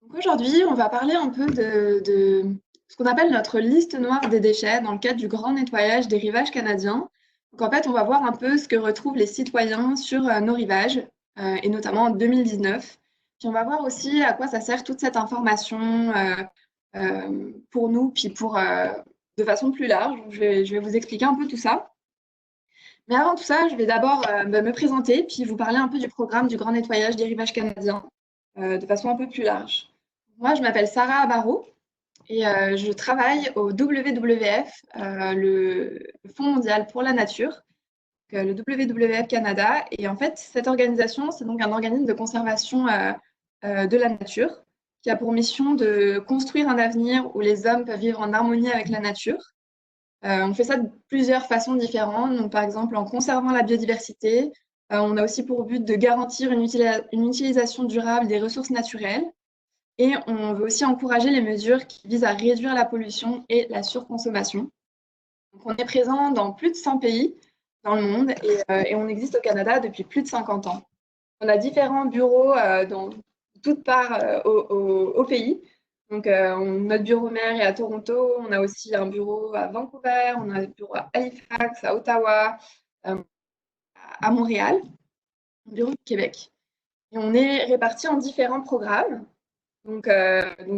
Donc aujourd'hui, on va parler un peu de ce qu'on appelle notre liste noire des déchets dans le cadre du grand nettoyage des rivages canadiens. Donc en fait, on va voir un peu ce que retrouvent les citoyens sur nos rivages, et notamment en 2019. Puis on va voir aussi à quoi ça sert toute cette information pour nous, puis de façon plus large. Donc, je vais vous expliquer un peu tout ça. Mais avant tout ça, je vais d'abord me présenter, puis vous parler un peu du programme du grand nettoyage des rivages canadiens, de façon un peu plus large. Moi, je m'appelle Sarah Barrault et je travaille au WWF, le Fonds mondial pour la nature, donc, le WWF Canada. Et en fait, cette organisation, c'est donc un organisme de conservation de la nature qui a pour mission de construire un avenir où les hommes peuvent vivre en harmonie avec la nature. On fait ça de plusieurs façons différentes. Donc, par exemple, en conservant la biodiversité, on a aussi pour but de garantir une utilisation durable des ressources naturelles. Et on veut aussi encourager les mesures qui visent à réduire la pollution et la surconsommation. Donc, on est présent dans plus de 100 pays dans le monde et on existe au Canada depuis plus de 50 ans. On a différents bureaux dans toutes parts au pays. Donc, notre bureau mère est à Toronto, on a aussi un bureau à Vancouver, on a un bureau à Halifax, à Ottawa, euh, à Montréal, un bureau de Québec. Et on est répartis en différents programmes. Donc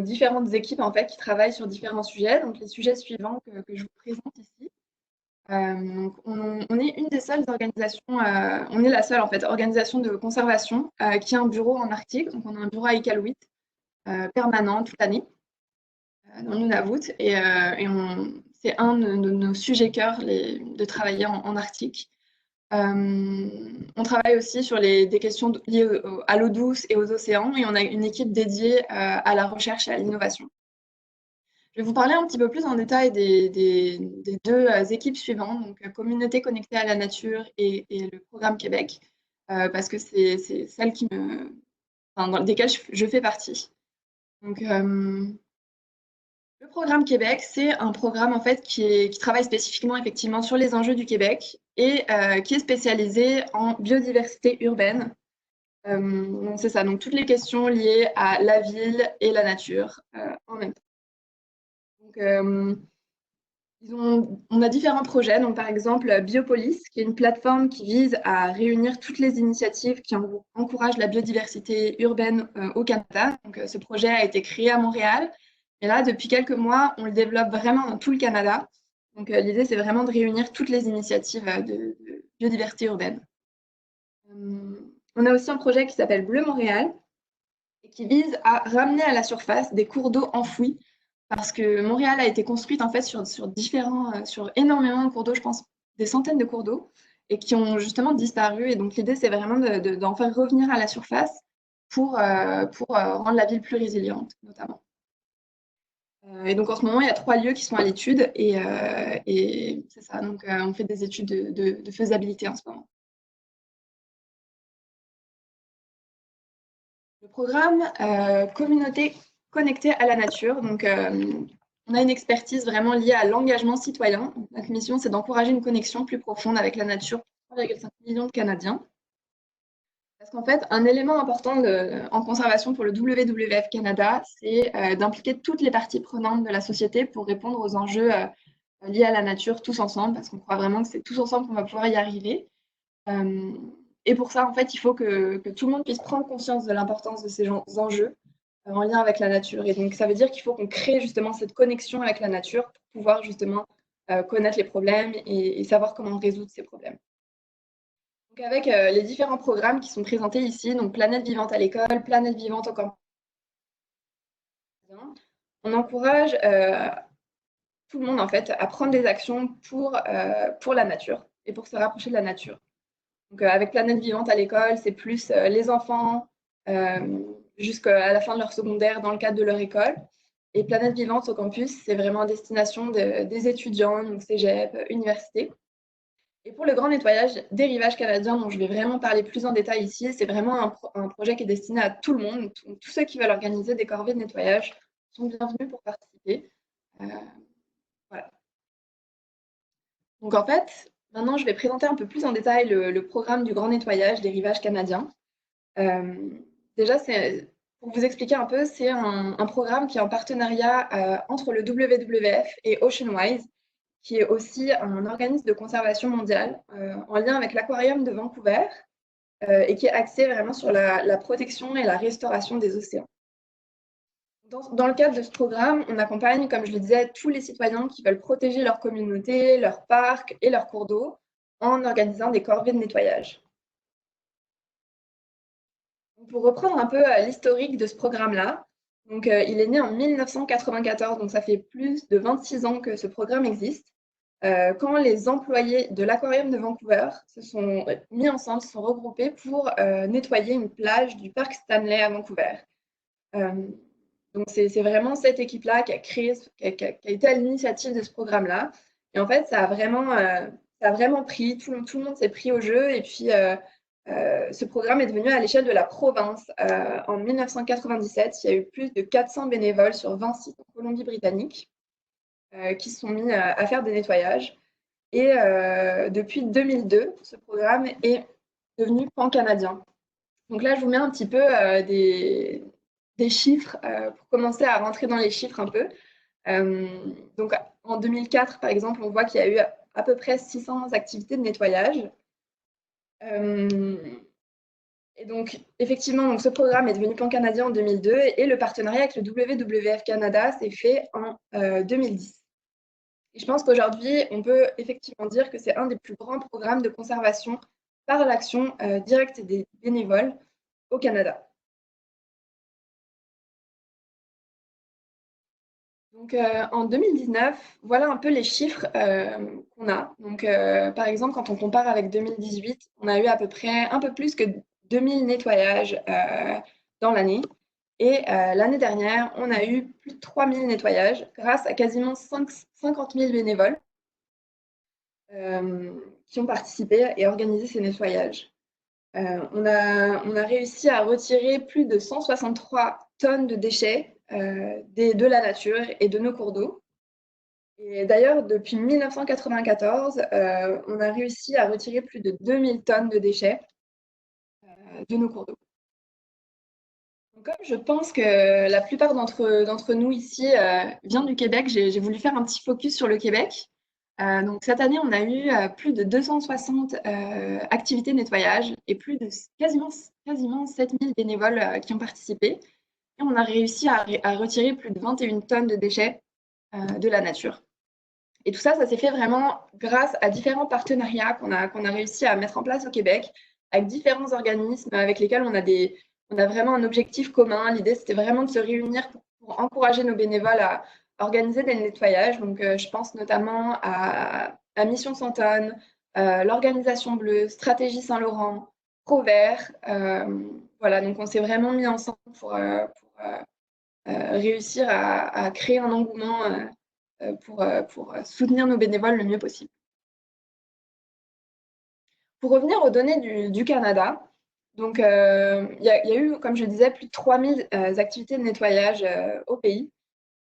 différentes équipes en fait qui travaillent sur différents sujets. Donc les sujets suivants que je vous présente ici. Donc on est une des seules organisations, on est la seule en fait organisation de conservation qui a un bureau en Arctique. Donc on a un bureau à Iqaluit permanent toute l'année dans le Nunavut c'est un de nos sujets cœur de travailler en Arctique. On travaille aussi sur des questions liées à l'eau douce et aux océans et on a une équipe dédiée à la recherche et à l'innovation. Je vais vous parler un petit peu plus en détail des deux équipes suivantes, donc Communauté connectée à la nature et le programme Québec, parce que c'est celles desquelles je fais partie. Donc, le programme Québec, c'est un programme en fait qui travaille spécifiquement effectivement sur les enjeux du Québec et qui est spécialisé en biodiversité urbaine. C'est ça, donc toutes les questions liées à la ville et la nature en même temps. Donc, on a différents projets, donc par exemple Biopolis, qui est une plateforme qui vise à réunir toutes les initiatives qui encouragent la biodiversité urbaine au Canada. Donc, ce projet a été créé à Montréal, et là, depuis quelques mois, on le développe vraiment dans tout le Canada. Donc, l'idée, c'est vraiment de réunir toutes les initiatives de biodiversité urbaine. On a aussi un projet qui s'appelle Bleu Montréal, et qui vise à ramener à la surface des cours d'eau enfouis parce que Montréal a été construite en fait sur énormément de cours d'eau, je pense des centaines de cours d'eau, et qui ont justement disparu. Et donc l'idée, c'est vraiment d'en faire revenir à la surface pour rendre la ville plus résiliente, notamment. Et donc en ce moment, il y a 3 lieux qui sont à l'étude, et c'est ça. Donc on fait des études de faisabilité en ce moment. Le programme Communauté connectée à la nature. Donc, on a une expertise vraiment liée à l'engagement citoyen. Notre mission, c'est d'encourager une connexion plus profonde avec la nature pour 3,5 millions de Canadiens. Parce qu'en fait, un élément important en conservation pour le WWF Canada, c'est d'impliquer toutes les parties prenantes de la société pour répondre aux enjeux liés à la nature tous ensemble, parce qu'on croit vraiment que c'est tous ensemble qu'on va pouvoir y arriver. Euh, et pour ça, en fait, il faut que tout le monde puisse prendre conscience de l'importance de ces enjeux en lien avec la nature. Et donc, ça veut dire qu'il faut qu'on crée justement cette connexion avec la nature pour pouvoir justement connaître les problèmes et savoir comment résoudre ces problèmes. Donc, avec les différents programmes qui sont présentés ici, donc Planète vivante à l'école, Planète vivante au campus, on encourage tout le monde en fait à prendre des actions pour la nature et pour se rapprocher de la nature. Donc, avec Planète vivante à l'école, c'est plus les enfants jusqu'à la fin de leur secondaire dans le cadre de leur école. Et Planète vivante au campus, c'est vraiment à destination des étudiants, donc cégep, université. Et pour le grand nettoyage des rivages canadiens, dont je vais vraiment parler plus en détail ici, c'est vraiment un projet qui est destiné à tout le monde. Tous ceux qui veulent organiser des corvées de nettoyage sont bienvenus pour participer. Euh, voilà. Donc en fait, maintenant je vais présenter un peu plus en détail le programme du grand nettoyage des rivages canadiens. Euh, déjà, Pour vous expliquer un peu, c'est un programme qui est en partenariat entre le WWF et Oceanwise, qui est aussi un organisme de conservation mondiale en lien avec l'Aquarium de Vancouver et qui est axé vraiment sur la protection et la restauration des océans. Dans le cadre de ce programme, on accompagne, comme je le disais, tous les citoyens qui veulent protéger leur communauté, leurs parcs et leurs cours d'eau en organisant des corvées de nettoyage. Pour reprendre un peu l'historique de ce programme-là, donc, il est né en 1994, donc ça fait plus de 26 ans que ce programme existe. Quand les employés de l'Aquarium de Vancouver se sont mis ensemble, se sont regroupés pour nettoyer une plage du parc Stanley à Vancouver. Donc c'est vraiment cette équipe-là qui a été à l'initiative de ce programme-là. Et en fait, ça a vraiment pris, tout le monde s'est pris au jeu. Et puis, ce programme est devenu à l'échelle de la province. En 1997, il y a eu plus de 400 bénévoles sur 20 sites en Colombie-Britannique qui se sont mis à faire des nettoyages. Et depuis 2002, ce programme est devenu pan-canadien. Donc là, je vous mets un petit peu des chiffres pour commencer à rentrer dans les chiffres un peu. Donc en 2004, par exemple, on voit qu'il y a eu à peu près 600 activités de nettoyage. Et donc, effectivement, donc, ce programme est devenu pan-canadien en 2002 et le partenariat avec le WWF Canada s'est fait en 2010. Et je pense qu'aujourd'hui, on peut effectivement dire que c'est un des plus grands programmes de conservation par l'action directe des bénévoles au Canada. Donc, en 2019, voilà un peu les chiffres qu'on a. Donc, par exemple, quand on compare avec 2018, on a eu à peu près un peu plus que 2000 nettoyages dans l'année. Et l'année dernière, on a eu plus de 3000 nettoyages grâce à quasiment 50 000 bénévoles qui ont participé et organisé ces nettoyages. On a réussi à retirer plus de 163 tonnes de déchets de la nature et de nos cours d'eau. Et d'ailleurs, depuis 1994, on a réussi à retirer plus de 2000 tonnes de déchets de nos cours d'eau. Comme je pense que la plupart d'entre nous ici vient du Québec, j'ai voulu faire un petit focus sur le Québec. Donc cette année, on a eu plus de 260 activités de nettoyage et plus de quasiment 7000 bénévoles qui ont participé. Et on a réussi à retirer plus de 21 tonnes de déchets de la nature. Et tout ça, ça s'est fait vraiment grâce à différents partenariats qu'on a réussi à mettre en place au Québec, avec différents organismes avec lesquels on a vraiment un objectif commun. L'idée, c'était vraiment de se réunir pour encourager nos bénévoles à organiser des nettoyages. Donc, je pense notamment à Mission Santonne, l'Organisation Bleue, Stratégie Saint-Laurent, Provert. Voilà, donc on s'est vraiment mis ensemble pour réussir à créer un engouement pour soutenir nos bénévoles le mieux possible. Pour revenir aux données du Canada, donc il y a eu, comme je disais, plus de 3000 activités de nettoyage au pays.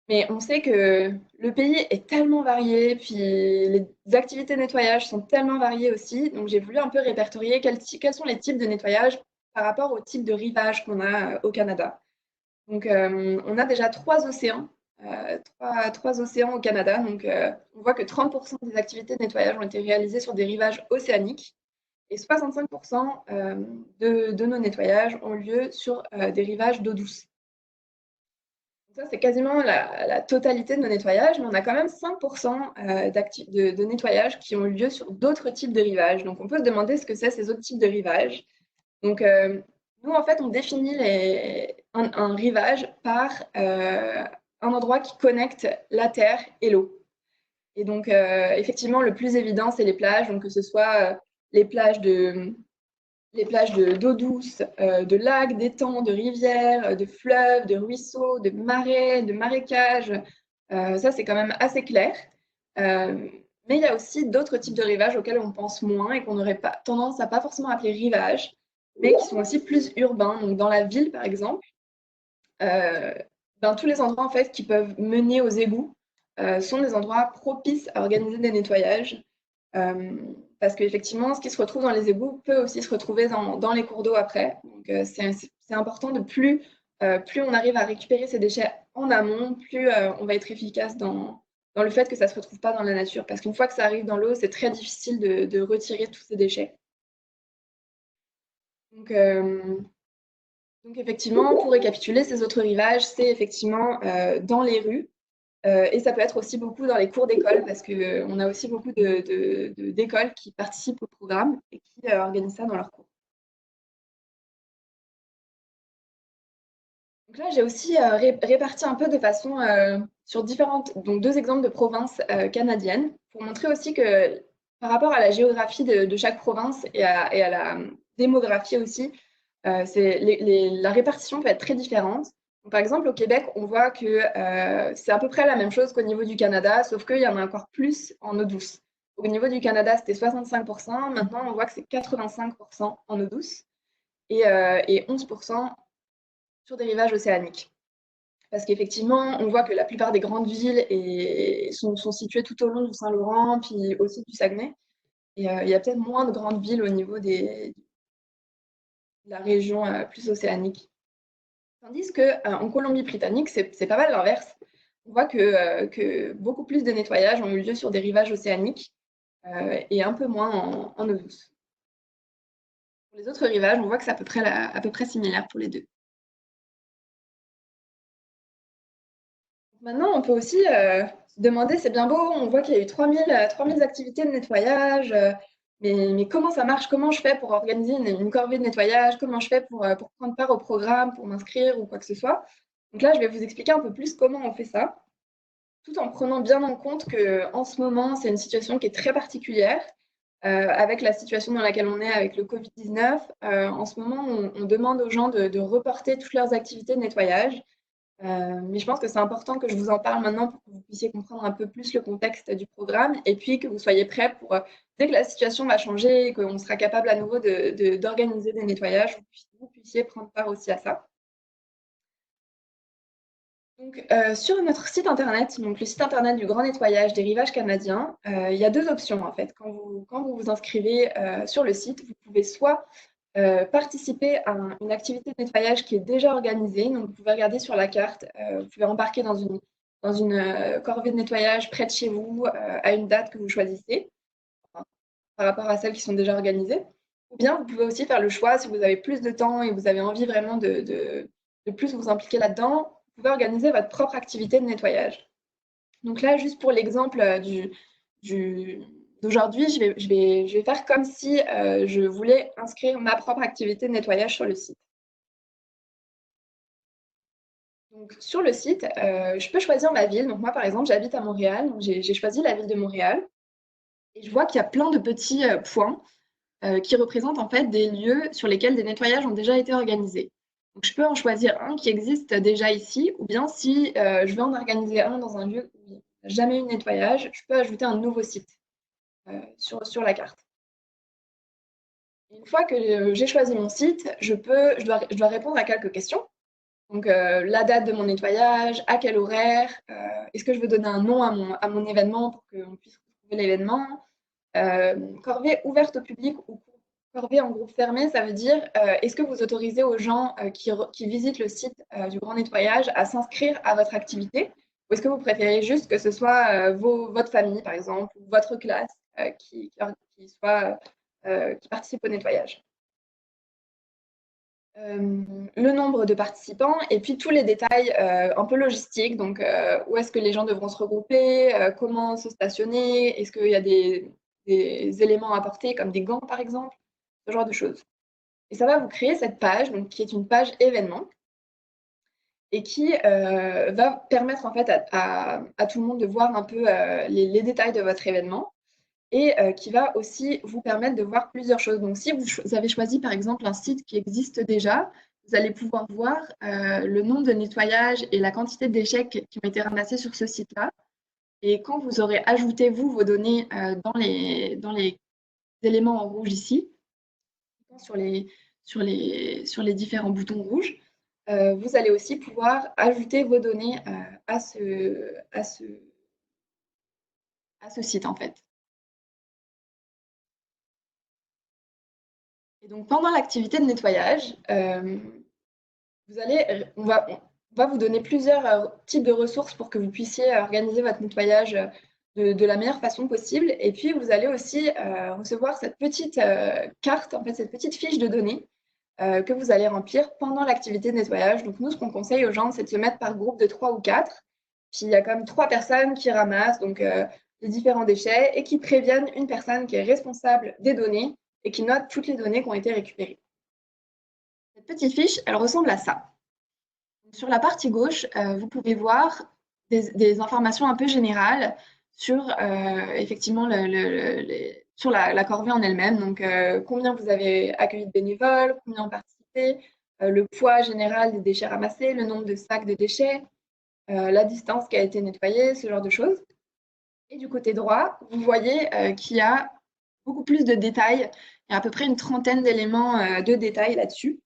Mais on sait que le pays est tellement varié, puis les activités de nettoyage sont tellement variées aussi. Donc j'ai voulu un peu répertorier quels sont les types de nettoyage par rapport au type de rivage qu'on a au Canada. Donc on a déjà trois océans au Canada. Donc, on voit que 30% des activités de nettoyage ont été réalisées sur des rivages océaniques et 65% de nos nettoyages ont lieu sur des rivages d'eau douce. Donc ça, c'est quasiment la totalité de nos nettoyages, mais on a quand même 5% de nettoyages qui ont lieu sur d'autres types de rivages. Donc, on peut se demander ce que c'est ces autres types de rivages. Donc, nous, en fait, on définit un rivage par un endroit qui connecte la terre et l'eau. Et donc, effectivement, le plus évident, c'est les plages, donc que ce soit les plages d'eau douce, de lacs, d'étangs, de rivières, de fleuves, de ruisseaux, de marais, de marécages. Ça, c'est quand même assez clair. Mais il y a aussi d'autres types de rivages auxquels on pense moins et qu'on n'aurait pas tendance à pas forcément appeler rivages, mais qui sont aussi plus urbains. Donc, dans la ville, par exemple, tous les endroits en fait, qui peuvent mener aux égouts sont des endroits propices à organiser des nettoyages. Parce qu'effectivement, ce qui se retrouve dans les égouts peut aussi se retrouver dans les cours d'eau après. Donc, c'est important de plus plus on arrive à récupérer ces déchets en amont, plus on va être efficace dans le fait que ça ne se retrouve pas dans la nature. Parce qu'une fois que ça arrive dans l'eau, c'est très difficile de retirer tous ces déchets. Donc, euh, donc effectivement, pour récapituler, ces autres rivages, c'est effectivement dans les rues. Et ça peut être aussi beaucoup dans les cours d'école, parce qu'on a aussi beaucoup d'écoles qui participent au programme et qui organisent ça dans leurs cours. Donc là, j'ai aussi réparti un peu de façon sur différentes, donc deux exemples de provinces canadiennes, pour montrer aussi que par rapport à la géographie de chaque province et à la démographie aussi, la répartition peut être très différente. Donc, par exemple, au Québec, on voit que c'est à peu près la même chose qu'au niveau du Canada, sauf qu'il y en a encore plus en eau douce. Au niveau du Canada, c'était 65%, maintenant on voit que c'est 85% en eau douce et 11% sur des rivages océaniques. Parce qu'effectivement, on voit que la plupart des grandes villes sont situées tout au long du Saint-Laurent, puis aussi du Saguenay. Et il y a peut-être moins de grandes villes au niveau de la région plus océanique. Tandis qu'en Colombie-Britannique, c'est pas mal l'inverse. On voit que beaucoup plus de nettoyages ont eu lieu sur des rivages océaniques et un peu moins en eau douce. Pour les autres rivages, on voit que c'est à peu près similaire pour les deux. Maintenant, on peut aussi se demander, c'est bien beau, on voit qu'il y a eu 3000 activités de nettoyage, mais comment ça marche? Comment je fais pour organiser une corvée de nettoyage? Comment je fais pour prendre part au programme, pour m'inscrire ou quoi que ce soit? Donc là, je vais vous expliquer un peu plus comment on fait ça, tout en prenant bien en compte qu'en ce moment, c'est une situation qui est très particulière, avec la situation dans laquelle on est avec le Covid-19. En ce moment, on demande aux gens de reporter toutes leurs activités de nettoyage. Mais je pense que c'est important que je vous en parle maintenant pour que vous puissiez comprendre un peu plus le contexte du programme et puis que vous soyez prêts pour, dès que la situation va changer et qu'on sera capable à nouveau d'organiser des nettoyages, vous puissiez prendre part aussi à ça. Donc, sur notre site internet, donc le site internet du Grand Nettoyage des Rivages Canadiens, il y a deux options en fait. Quand vous vous inscrivez sur le site, vous pouvez soit participer à une activité de nettoyage qui est déjà organisée. Donc, vous pouvez regarder sur la carte, vous pouvez embarquer dans une corvée de nettoyage près de chez vous à une date que vous choisissez, enfin, par rapport à celles qui sont déjà organisées. Ou bien, vous pouvez aussi faire le choix, si vous avez plus de temps et vous avez envie vraiment de plus vous impliquer là-dedans, vous pouvez organiser votre propre activité de nettoyage. Donc là, juste pour l'exemple d'aujourd'hui, je vais faire comme si je voulais inscrire ma propre activité de nettoyage sur le site. Donc, sur le site, je peux choisir ma ville. Donc moi, par exemple, j'habite à Montréal. Donc j'ai choisi la ville de Montréal. Et je vois qu'il y a plein de petits points qui représentent en fait des lieux sur lesquels des nettoyages ont déjà été organisés. Donc je peux en choisir un qui existe déjà ici, ou bien si je veux en organiser un dans un lieu où il n'y a jamais eu de nettoyage, je peux ajouter un nouveau site sur la carte. Une fois que j'ai choisi mon site, je dois répondre à quelques questions. Donc, la date de mon nettoyage, à quel horaire, est-ce que je veux donner un nom à mon événement pour qu'on puisse retrouver l'événement, corvée ouverte au public ou corvée en groupe fermé, ça veut dire est-ce que vous autorisez aux gens qui visitent le site du Grand Nettoyage à s'inscrire à votre activité ou est-ce que vous préférez juste que ce soit votre famille, par exemple, ou votre classe qui participe au nettoyage? Le nombre de participants et puis tous les détails un peu logistiques, donc où est-ce que les gens devront se regrouper, comment se stationner, est-ce qu'il y a des éléments à apporter comme des gants par exemple, ce genre de choses. Et ça va vous créer cette page, donc, qui est une page événement et qui va permettre en fait à tout le monde de voir un peu les détails de votre événement et qui va aussi vous permettre de voir plusieurs choses. Donc, si vous avez choisi, par exemple, un site qui existe déjà, vous allez pouvoir voir le nombre de nettoyages et la quantité de déchets qui ont été ramassés sur ce site-là. Et quand vous aurez ajouté, vous, vos données dans les éléments en rouge ici, sur les différents boutons rouges, vous allez aussi pouvoir ajouter vos données à ce site, en fait. Et donc, pendant l'activité de nettoyage, on va vous donner plusieurs types de ressources pour que vous puissiez organiser votre nettoyage de la meilleure façon possible. Et puis, vous allez aussi recevoir cette petite carte, en fait, cette petite fiche de données que vous allez remplir pendant l'activité de nettoyage. Donc, nous, ce qu'on conseille aux gens, c'est de se mettre par groupe de 3 ou 4. Puis, il y a quand même 3 personnes qui ramassent donc, les différents déchets et qui préviennent une personne qui est responsable des données et qui note toutes les données qui ont été récupérées. Cette petite fiche, elle ressemble à ça. Sur la partie gauche, vous pouvez voir des informations un peu générales sur effectivement sur la corvée en elle-même. Donc, combien vous avez accueilli de bénévoles, combien ont participé, le poids général des déchets ramassés, le nombre de sacs de déchets, la distance qui a été nettoyée, ce genre de choses. Et du côté droit, vous voyez qu'il y a beaucoup plus de détails. Il y a à peu près une trentaine d'éléments de détails là-dessus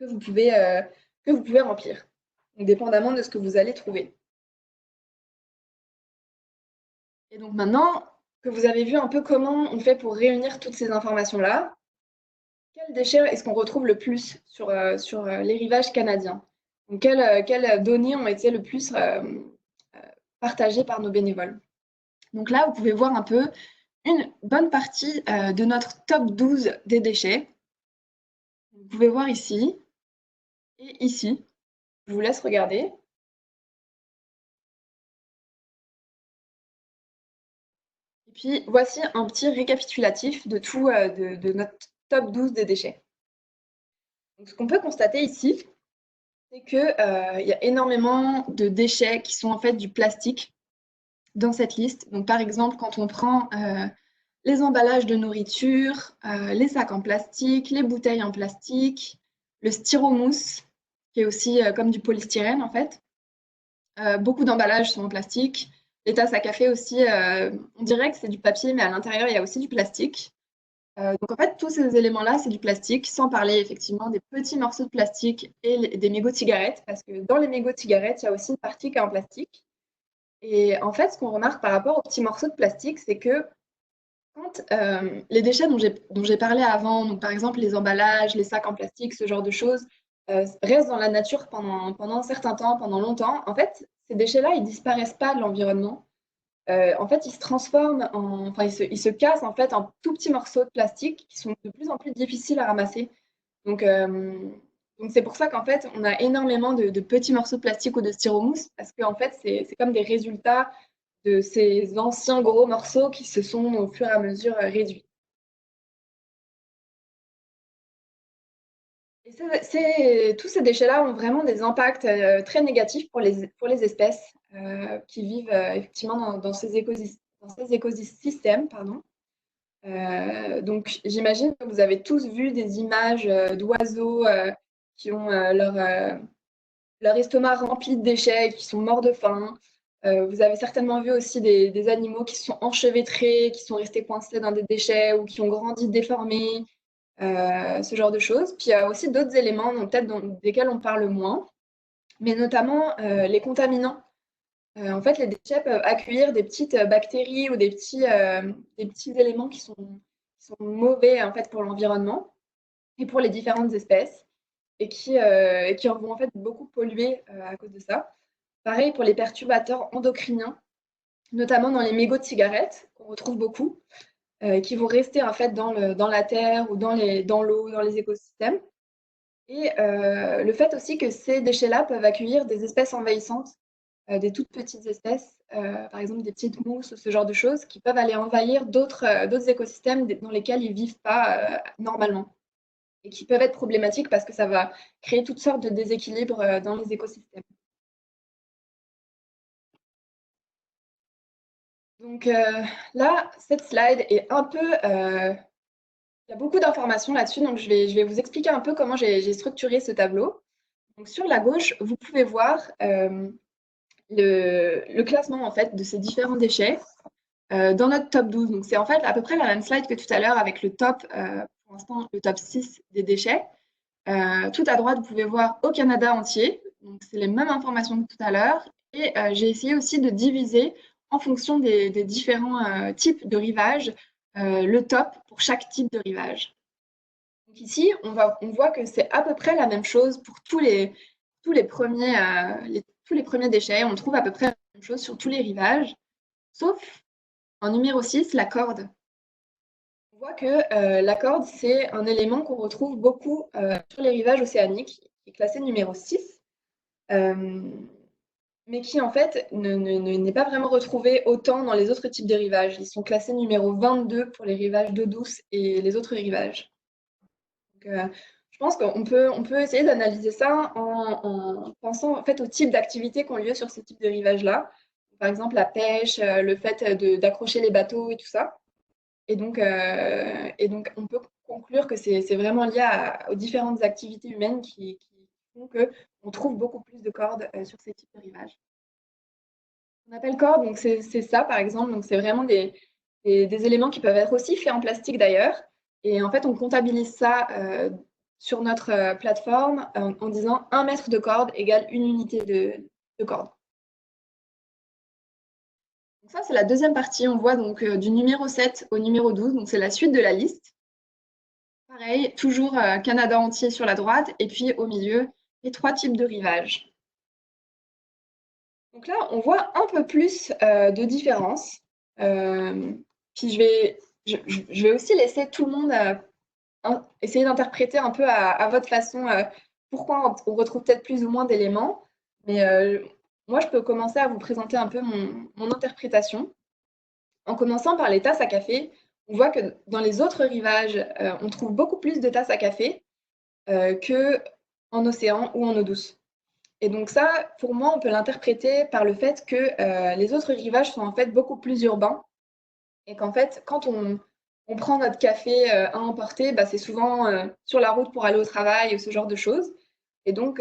que vous pouvez remplir, donc, dépendamment de ce que vous allez trouver. Et donc maintenant que vous avez vu un peu comment on fait pour réunir toutes ces informations-là, quels déchets est-ce qu'on retrouve le plus sur les rivages canadiens? Donc, quelles données ont été le plus partagées par nos bénévoles? Donc là, vous pouvez voir un peu une bonne partie de notre top 12 des déchets. Vous pouvez voir ici et ici. Je vous laisse regarder. Et puis, voici un petit récapitulatif de tout de notre top 12 des déchets. Donc, ce qu'on peut constater ici, c'est qu'il y a énormément de déchets qui sont en fait du plastique dans cette liste. Donc, par exemple, quand on prend les emballages de nourriture, les sacs en plastique, les bouteilles en plastique, le styromousse, qui est aussi comme du polystyrène en fait. Beaucoup d'emballages sont en plastique. Les tasses à café aussi, on dirait que c'est du papier, mais à l'intérieur, il y a aussi du plastique. Donc en fait, tous ces éléments-là, c'est du plastique, sans parler effectivement des petits morceaux de plastique et des mégots de cigarettes, parce que dans les mégots de cigarettes, il y a aussi une partie qui est en plastique. Et en fait, ce qu'on remarque par rapport aux petits morceaux de plastique, c'est que quand les déchets dont j'ai parlé avant, donc par exemple les emballages, les sacs en plastique, ce genre de choses, restent dans la nature pendant un certain temps, pendant longtemps, en fait, ces déchets-là, ils disparaissent pas de l'environnement. En fait, ils se transforment enfin, ils se cassent en fait en tout petits morceaux de plastique qui sont de plus en plus difficiles à ramasser. Donc, c'est pour ça qu'en fait, on a énormément de petits morceaux de plastique ou de styromousse parce qu'en fait, c'est comme des résultats de ces anciens gros morceaux qui se sont au fur et à mesure réduits. Et tous ces déchets-là ont vraiment des impacts très négatifs pour les espèces qui vivent effectivement dans ces écosystèmes. Pardon. Donc, j'imagine que vous avez tous vu des images d'oiseaux qui ont leur estomac rempli de déchets, qui sont morts de faim. Vous avez certainement vu aussi des animaux qui se sont enchevêtrés, qui sont restés coincés dans des déchets ou qui ont grandi déformés, ce genre de choses. Puis il y a aussi d'autres éléments desquels on parle moins, mais notamment les contaminants. En fait, les déchets peuvent accueillir des petites bactéries ou des petits éléments qui sont mauvais en fait, pour l'environnement et pour les différentes espèces et qui vont en fait beaucoup polluer à cause de ça. Pareil pour les perturbateurs endocriniens, notamment dans les mégots de cigarettes, qu'on retrouve beaucoup, qui vont rester en fait dans la terre ou dans l'eau, dans les écosystèmes. Et le fait aussi que ces déchets-là peuvent accueillir des espèces envahissantes, des toutes petites espèces, par exemple des petites mousses ou ce genre de choses, qui peuvent aller envahir d'autres écosystèmes dans lesquels ils ne vivent pas normalement et qui peuvent être problématiques parce que ça va créer toutes sortes de déséquilibres dans les écosystèmes. Donc là, cette slide est un peu... il y a beaucoup d'informations là-dessus, donc je vais vous expliquer un peu comment j'ai structuré ce tableau. Donc sur la gauche, vous pouvez voir le classement en fait, de ces différents déchets dans notre top 12. Donc c'est en fait à peu près la même slide que tout à l'heure avec le top, pour l'instant, le top 6 des déchets. Tout à droite, vous pouvez voir au Canada entier. Donc c'est les mêmes informations que tout à l'heure. Et j'ai essayé aussi de diviser en fonction des différents types de rivages le top pour chaque type de rivage. Ici, on voit que c'est à peu près la même chose pour tous les premiers, tous les premiers déchets. On trouve à peu près la même chose sur tous les rivages, sauf en numéro 6, la corde. On voit que la corde, c'est un élément qu'on retrouve beaucoup sur les rivages océaniques, qui est classé numéro 6, mais qui en fait n'est pas vraiment retrouvé autant dans les autres types de rivages. Ils sont classés numéro 22 pour les rivages d'eau douce et les autres rivages. Donc, je pense on peut essayer d'analyser ça en pensant en fait au type d'activités qui ont lieu sur ce type de rivage-là. Par exemple, la pêche, le fait d'accrocher les bateaux et tout ça. Et donc on peut conclure que c'est vraiment lié aux différentes activités humaines qui font qu'on trouve beaucoup plus de cordes sur ces types de rivages. On appelle cordes, donc c'est ça par exemple, donc c'est vraiment des éléments qui peuvent être aussi faits en plastique d'ailleurs. Et en fait, on comptabilise ça sur notre plateforme en disant 1 mètre de corde égale une unité de corde. Donc ça, c'est la deuxième partie. On voit donc du numéro 7 au numéro 12, donc c'est la suite de la liste. Pareil, toujours Canada entier sur la droite, et puis au milieu, les 3 types de rivages. Donc là, on voit un peu plus de différence. Puis je vais aussi laisser tout le monde essayer d'interpréter un peu à votre façon pourquoi on retrouve peut-être plus ou moins d'éléments. Mais moi, je peux commencer à vous présenter un peu mon interprétation. En commençant par les tasses à café, on voit que dans les autres rivages, on trouve beaucoup plus de tasses à café qu'en océan ou en eau douce. Et donc ça, pour moi, on peut l'interpréter par le fait que les autres rivages sont en fait beaucoup plus urbains et qu'en fait, quand on prend notre café à emporter, bah, c'est souvent sur la route pour aller au travail ou ce genre de choses. Et donc,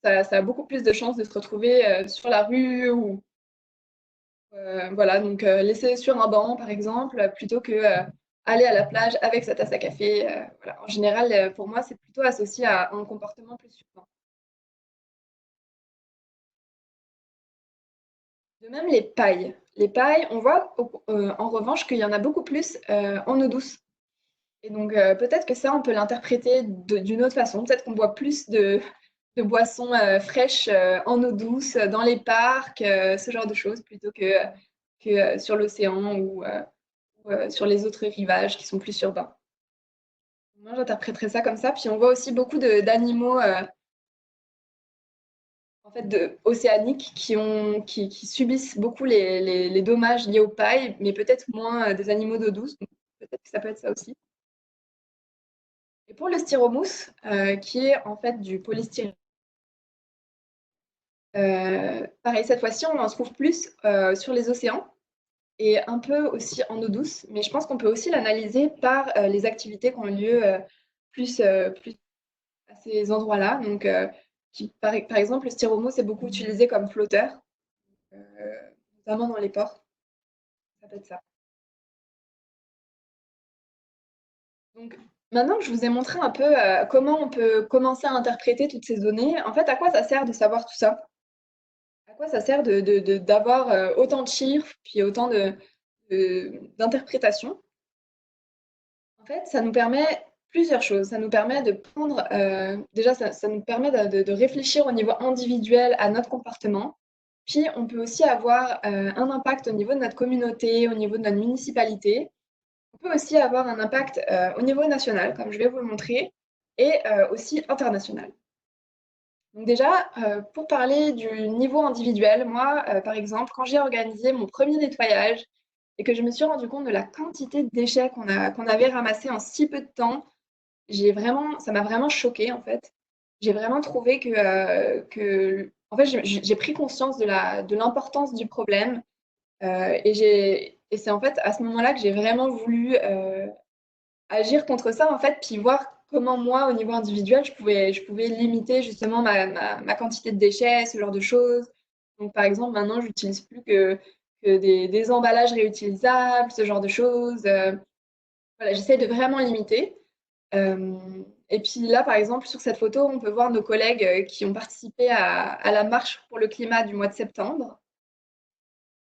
ça a beaucoup plus de chances de se retrouver sur la rue ou voilà, donc laisser sur un banc, par exemple, plutôt que aller à la plage avec sa tasse à café. Voilà. En général, pour moi, c'est plutôt associé à un comportement plus urbain. De même, les pailles. Les pailles, on voit en revanche qu'il y en a beaucoup plus en eau douce. Et donc, peut-être que ça, on peut l'interpréter d'une autre façon. Peut-être qu'on boit plus de boissons fraîches en eau douce, dans les parcs, ce genre de choses, plutôt que sur l'océan ou sur les autres rivages qui sont plus urbains. Moi, j'interpréterais ça comme ça. Puis on voit aussi beaucoup d'animaux en fait, océaniques qui subissent beaucoup les dommages liés aux pailles, mais peut-être moins des animaux d'eau douce. Donc peut-être que ça peut être ça aussi. Et pour le styromousse, qui est en fait du polystyrène, pareil, cette fois-ci, on en trouve plus sur les océans et un peu aussi en eau douce, mais je pense qu'on peut aussi l'analyser par les activités qui ont lieu plus à ces endroits-là. Donc, par exemple, le styromousse est beaucoup utilisé comme flotteur, notamment dans les ports. Ça peut être ça. Donc, maintenant que je vous ai montré un peu comment on peut commencer à interpréter toutes ces données, en fait, à quoi ça sert de savoir tout ça? À quoi ça sert d'avoir autant de chiffres, puis autant d'interprétations? En fait, ça nous permet plusieurs choses. Ça nous permet de prendre, déjà, ça nous permet de réfléchir au niveau individuel à notre comportement. Puis, on peut aussi avoir un impact au niveau de notre communauté, au niveau de notre municipalité. On peut aussi avoir un impact au niveau national, comme je vais vous le montrer, et aussi international. Donc déjà, pour parler du niveau individuel, moi, par exemple, quand j'ai organisé mon premier nettoyage et que je me suis rendu compte de la quantité de déchets qu'on avait ramassés en si peu de temps, ça m'a vraiment choquée en fait. J'ai vraiment trouvé en fait, j'ai pris conscience de l'importance du problème et c'est en fait à ce moment-là que j'ai vraiment voulu agir contre ça en fait, puis voir comment moi, au niveau individuel, je pouvais limiter justement ma quantité de déchets, ce genre de choses. Donc par exemple, maintenant, j'utilise plus que des emballages réutilisables, ce genre de choses. Voilà, j'essaie de vraiment limiter. Euh, et puis là, par exemple, sur cette photo, on peut voir nos collègues qui ont participé à la marche pour le climat du mois de septembre.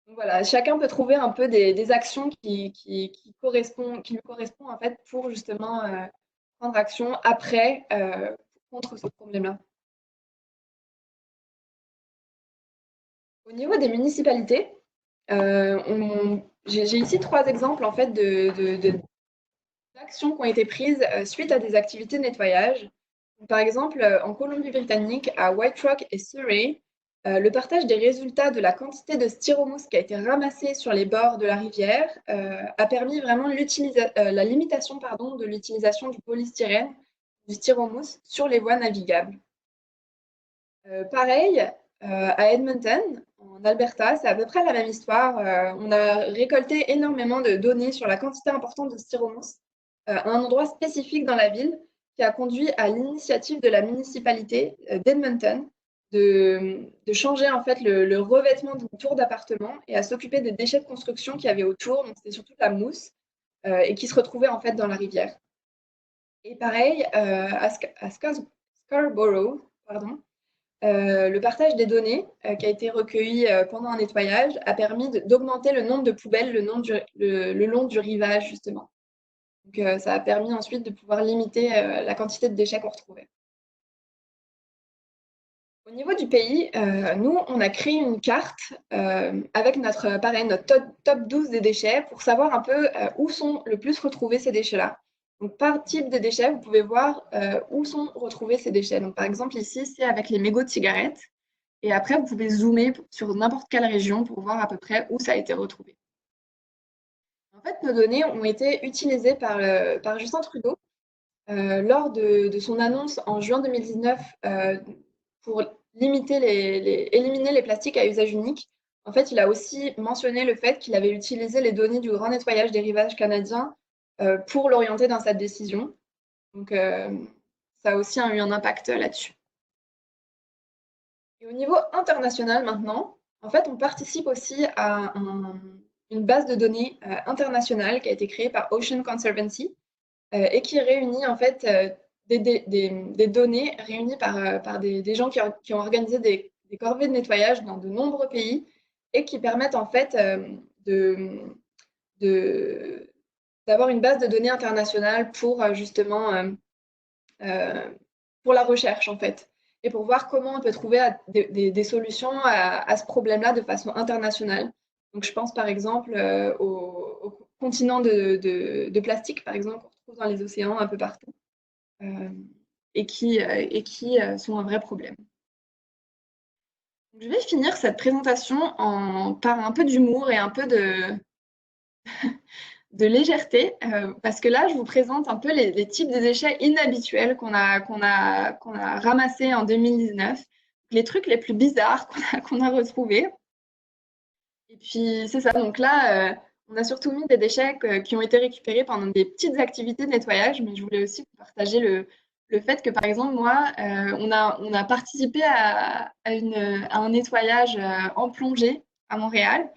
Donc voilà, chacun peut trouver un peu des actions qui lui correspondent en fait pour justement prendre action après contre ce problème-là. Au niveau des municipalités, j'ai ici 3 exemples en fait d'actions qui ont été prises suite à des activités de nettoyage. Par exemple, en Colombie-Britannique, à White Rock et Surrey, le partage des résultats de la quantité de styromousse qui a été ramassée sur les bords de la rivière a permis vraiment la limitation pardon, de l'utilisation du polystyrène, du styromousse sur les voies navigables. Pareil, à Edmonton, en Alberta, c'est à peu près la même histoire. On a récolté énormément de données sur la quantité importante de styromousse à un endroit spécifique dans la ville qui a conduit à l'initiative de la municipalité d'Edmonton de changer en fait le revêtement d'une tour d'appartement et à s'occuper des déchets de construction qu'il y avait autour. Donc c'était surtout de la mousse et qui se retrouvait en fait dans la rivière. Et pareil, à Scarborough, pardon, le partage des données qui a été recueilli pendant un nettoyage a permis d'augmenter le nombre de poubelles le long du rivage, justement. Donc, ça a permis ensuite de pouvoir limiter la quantité de déchets qu'on retrouvait. Au niveau du pays, nous, on a créé une carte avec notre top 12 des déchets pour savoir un peu où sont le plus retrouvés ces déchets-là. Donc, par type de déchets, vous pouvez voir où sont retrouvés ces déchets. Donc, par exemple, ici, c'est avec les mégots de cigarettes. Et après, vous pouvez zoomer sur n'importe quelle région pour voir à peu près où ça a été retrouvé. En fait, nos données ont été utilisées par Justin Trudeau lors de son annonce en juin 2019 pour éliminer les plastiques à usage unique. En fait, il a aussi mentionné le fait qu'il avait utilisé les données du grand nettoyage des rivages canadiens pour l'orienter dans sa décision. Donc, ça a aussi eu un impact là-dessus. Et au niveau international maintenant, en fait, on participe aussi à une base de données internationale qui a été créée par Ocean Conservancy et qui réunit en fait des données réunies par des gens qui ont organisé des corvées de nettoyage dans de nombreux pays et qui permettent en fait de, de- d'avoir une base de données internationale pour justement euh, pour la recherche en fait et pour voir comment on peut trouver des solutions à ce problème-là de façon internationale. Donc je pense par exemple au continent de plastique par exemple qu'on retrouve dans les océans un peu partout euh, et qui sont un vrai problème. Donc, je vais finir cette présentation par un peu d'humour et un peu de légèreté, parce que là, je vous présente un peu les types de déchets inhabituels qu'on a ramassés en 2019, les trucs les plus bizarres qu'on a retrouvés. Et puis, c'est ça. Donc là, on a surtout mis des déchets qui ont été récupérés pendant des petites activités de nettoyage, mais je voulais aussi vous partager le fait que, par exemple, moi, on a participé à un nettoyage en plongée à Montréal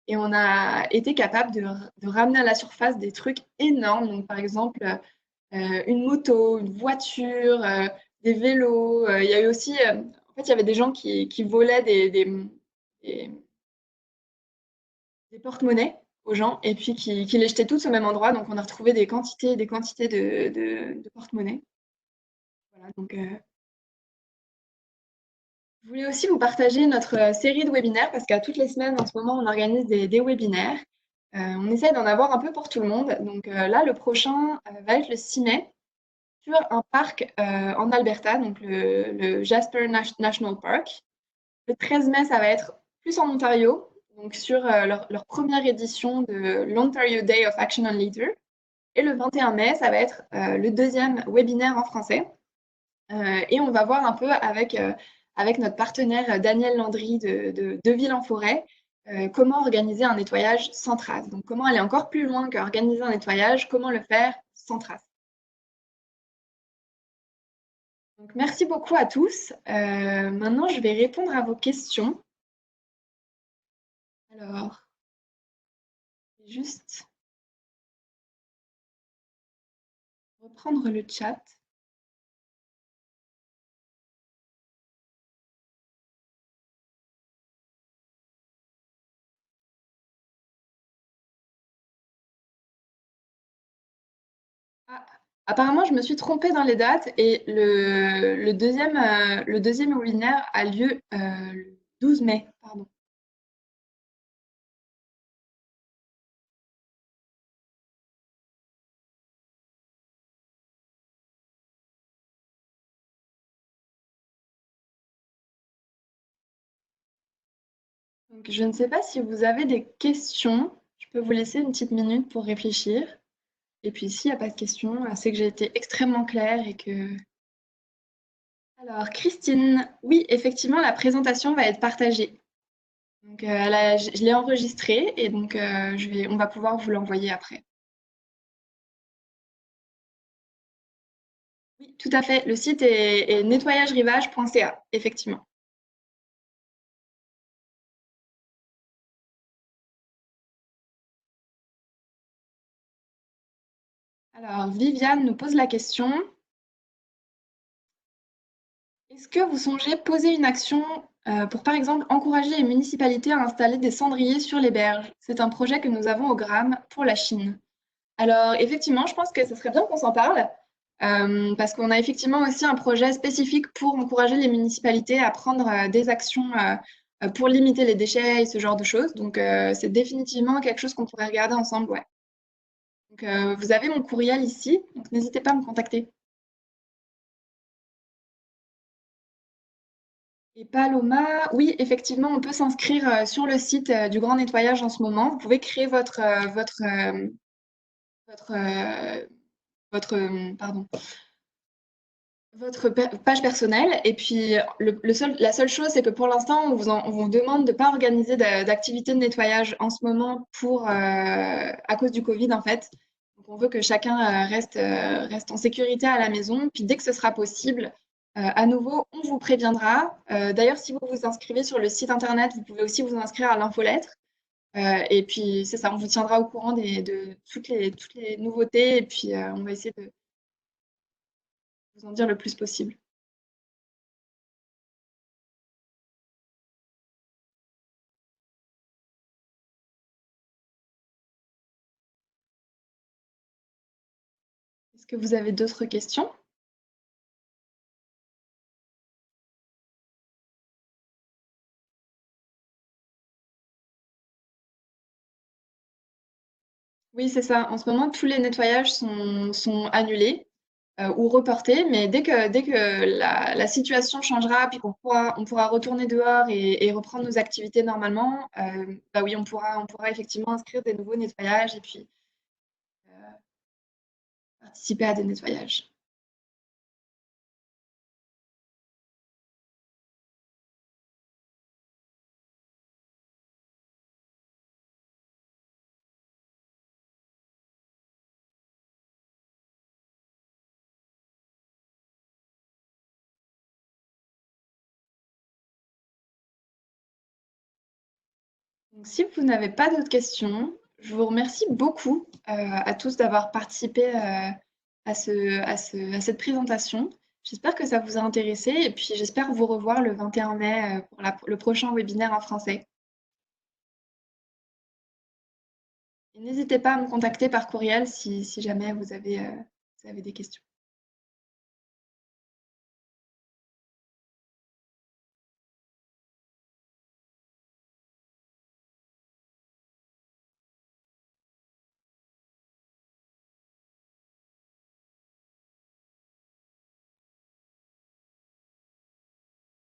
et on a été capable de ramener à la surface des trucs énormes. Donc, par exemple, une moto, une voiture, des vélos. Il y a eu aussi, en fait, il y avait des gens qui volaient des porte-monnaies aux gens et puis qui les jetaient tous au même endroit. Donc, on a retrouvé des quantités de porte-monnaies. Voilà, donc, je voulais aussi vous partager notre série de webinaires parce qu'à toutes les semaines, en ce moment, on organise des webinaires. On essaie d'en avoir un peu pour tout le monde. Donc là, le prochain va être le 6 mai sur un parc en Alberta, donc le Jasper National Park. Le 13 mai, ça va être plus en Ontario, donc sur leur première édition de l'Ontario Day of Action on Litter. Et le 21 mai, ça va être le deuxième webinaire en français. Et on va voir un peu avec notre partenaire Daniel Landry de Ville-en-Forêt comment organiser un nettoyage sans trace. Donc comment aller encore plus loin qu'organiser un nettoyage, comment le faire sans trace. Donc merci beaucoup à tous. Maintenant, je vais répondre à vos questions. Alors, juste reprendre le chat. Ah, Apparemment, je me suis trompée dans les dates et le deuxième webinaire a lieu le 12 mai, pardon. Donc, je ne sais pas si vous avez des questions. Je peux vous laisser une petite minute pour réfléchir. Et puis, s'il n'y a pas de questions, c'est que j'ai été extrêmement claire et que... Alors, Christine, oui, effectivement, la présentation va être partagée. Donc, je l'ai enregistrée et donc on va pouvoir vous l'envoyer après. Oui, tout à fait. Le site est nettoyagerivage.ca, effectivement. Alors, Viviane nous pose la question, est-ce que vous songez poser une action pour, par exemple, encourager les municipalités à installer des cendriers sur les berges? C'est un projet que nous avons au Gramme pour la Chine. Alors, effectivement, je pense que ce serait bien qu'on s'en parle, parce qu'on a effectivement aussi un projet spécifique pour encourager les municipalités à prendre des actions pour limiter les déchets et ce genre de choses. Donc, c'est définitivement quelque chose qu'on pourrait regarder ensemble, ouais. Donc, vous avez mon courriel ici, donc n'hésitez pas à me contacter. Et Paloma, oui, effectivement, on peut s'inscrire sur le site du Grand Nettoyage en ce moment. Vous pouvez créer votre, pardon, votre page personnelle. Et puis, la seule chose, c'est que pour l'instant, on vous demande de ne pas organiser d'activités de nettoyage en ce moment à cause du Covid, en fait. Donc, on veut que chacun reste en sécurité à la maison. Puis, dès que ce sera possible, à nouveau, on vous préviendra. D'ailleurs, si vous vous inscrivez sur le site internet, vous pouvez aussi vous inscrire à l'infolettre. Et puis, c'est ça, on vous tiendra au courant de toutes les nouveautés. Et puis, on va essayer de vous en dire le plus possible. Est-ce que vous avez d'autres questions? Oui, c'est ça. En ce moment, tous les nettoyages sont annulés ou reportés, mais dès que la situation changera, puis on pourra retourner dehors et reprendre nos activités normalement, bah oui, on pourra effectivement inscrire des nouveaux nettoyages et puis participer à des nettoyages. Donc, si vous n'avez pas d'autres questions, je vous remercie beaucoup à tous d'avoir participé à cette présentation. J'espère que ça vous a intéressé et puis j'espère vous revoir le 21 mai pour le prochain webinaire en français. Et n'hésitez pas à me contacter par courriel si jamais vous avez des questions.